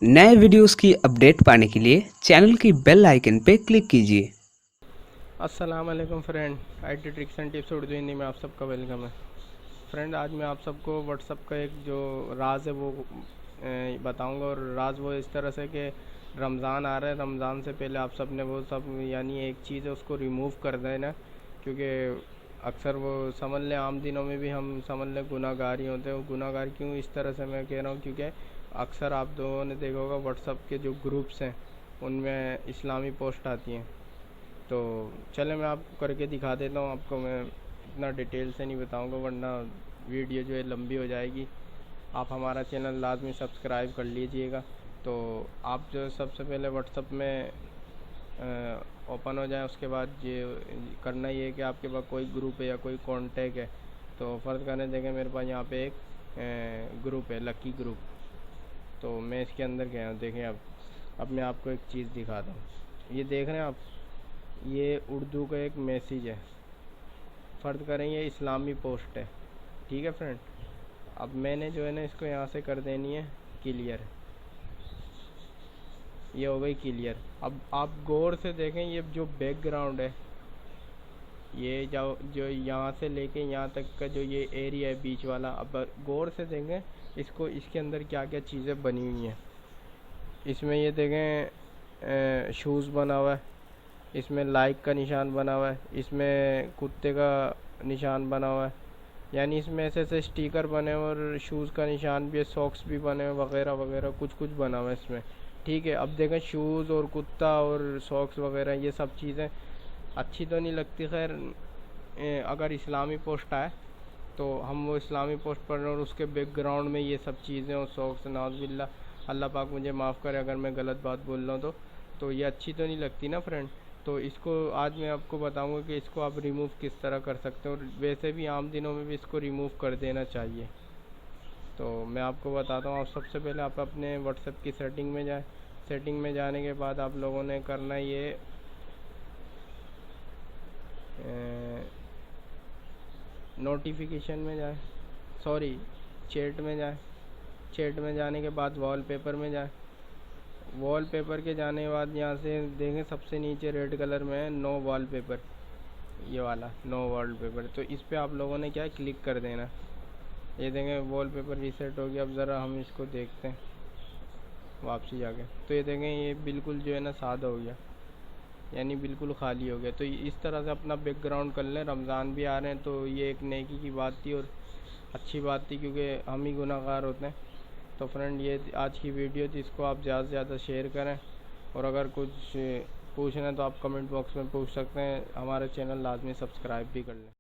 नए वीडियोस की अपडेट पाने के लिए चैनल की बेल आइकन पे क्लिक कीजिए। अस्सलाम वालेकुम friend, IT tricks and tips Urdu Hindi में आप सबका वेलकम है। फ्रेंड, आज मैं आप सबको व्हाट्सअप का एक जो राज है वो बताऊंगा। और राज वो इस तरह से कि रमज़ान आ रहा है, रमज़ान से पहले आप सब ने वो सब यानी एक चीज़ है उसको रिमूव कर देना। क्योंकि अक्सर वो समझ लें आम दिनों में भी हम समझ लें गुनाहगार ही होते हैं। वो गुनाहगार क्यों इस तरह से मैं कह रहा हूँ, क्योंकि अक्सर आप लोगों ने देखा होगा व्हाट्सअप के जो ग्रुप्स हैं उनमें इस्लामी पोस्ट आती हैं। तो चले मैं आपको करके दिखा देता हूँ। आपको मैं इतना डिटेल से नहीं बताऊँगा वरना वीडियो जो है लंबी हो जाएगी। आप हमारा चैनल लाजमी सब्सक्राइब कर लीजिएगा। तो आप जो सबसे पहले व्हाट्सअप में ओपन हो जाए, उसके बाद ये करना ही है कि आपके पास कोई ग्रुप है या कोई कांटेक्ट है। तो फ़र्ज़ करने देंगे मेरे पास यहाँ पे एक ग्रुप है, लकी ग्रुप। तो मैं इसके अंदर गया हूँ। देखें अब मैं आपको एक चीज़ दिखाता हूँ। ये देख रहे हैं आप, ये उर्दू का एक मैसेज है। फ़र्ज़ करें ये इस्लामी पोस्ट है, ठीक है फ्रेंड। अब मैंने जो है ना इसको यहाँ से कर देनी है क्लियर। ये हो गई क्लियर। अब आप गौर से देखें, ये जो बैकग्राउंड है, ये जो यहाँ से लेके यहाँ तक का जो ये एरिया है बीच वाला, अब गौर से देखें इसको, इसके अंदर क्या क्या चीज़ें बनी हुई हैं। इसमें ये देखें शूज़ बना हुआ है, इसमें लाइक का निशान बना हुआ है, इसमें कुत्ते का निशान बना हुआ है। यानी इसमें ऐसे ऐसे स्टिकर बने हुए और शूज़ का निशान भी है, सॉक्स भी बने हुए वगैरह वगैरह कुछ कुछ बना हुआ है इसमें, ठीक है। अब देखें शूज़ और कुत्ता और सॉक्स वगैरह ये सब चीज़ें अच्छी तो नहीं लगती। खैर अगर इस्लामी पोस्ट आए तो हम वो इस्लामी पोस्ट पढ़ रहे हैं और उसके बैकग्राउंड में ये सब चीज़ें और शौक़ नाउज़ुबिल्लाह, अल्लाह पाक मुझे माफ़ करे अगर मैं गलत बात बोल रहा हूँ तो ये अच्छी तो नहीं लगती ना फ्रेंड। तो इसको आज मैं आपको बताऊंगा कि इसको आप रिमूव किस तरह कर सकते हो, और वैसे भी आम दिनों में भी इसको रिमूव कर देना चाहिए। तो मैं आपको बताता हूँ। आप सबसे पहले आप अपने व्हाट्सएप की सेटिंग में जाएँ। सेटिंग में जाने के बाद आप लोगों ने करना ये नोटिफिकेशन में जाए, सॉरी चैट में जाए। चैट में जाने के बाद वॉलपेपर में जाए। वॉलपेपर के जाने के बाद यहाँ से देखें सबसे नीचे रेड कलर में है नो वॉलपेपर, ये वाला नो वॉलपेपर। तो इस पे आप लोगों ने क्या क्लिक कर देना। ये देखें वॉलपेपर रीसेट हो गया। अब ज़रा हम इसको देखते हैं वापसी जाके। तो ये देखें ये बिल्कुल जो है ना सादा हो गया, यानी बिल्कुल खाली हो गया। तो इस तरह से अपना बैकग्राउंड कर लें। रमज़ान भी आ रहे हैं तो ये एक नेकी की बात थी और अच्छी बात थी, क्योंकि हम ही गुनाहगार होते हैं। तो फ्रेंड ये आज की वीडियो थी, इसको आप ज़्यादा से ज़्यादा शेयर करें। और अगर कुछ पूछना है तो आप कमेंट बॉक्स में पूछ सकते हैं। हमारे चैनल लाजमी सब्सक्राइब भी कर लें।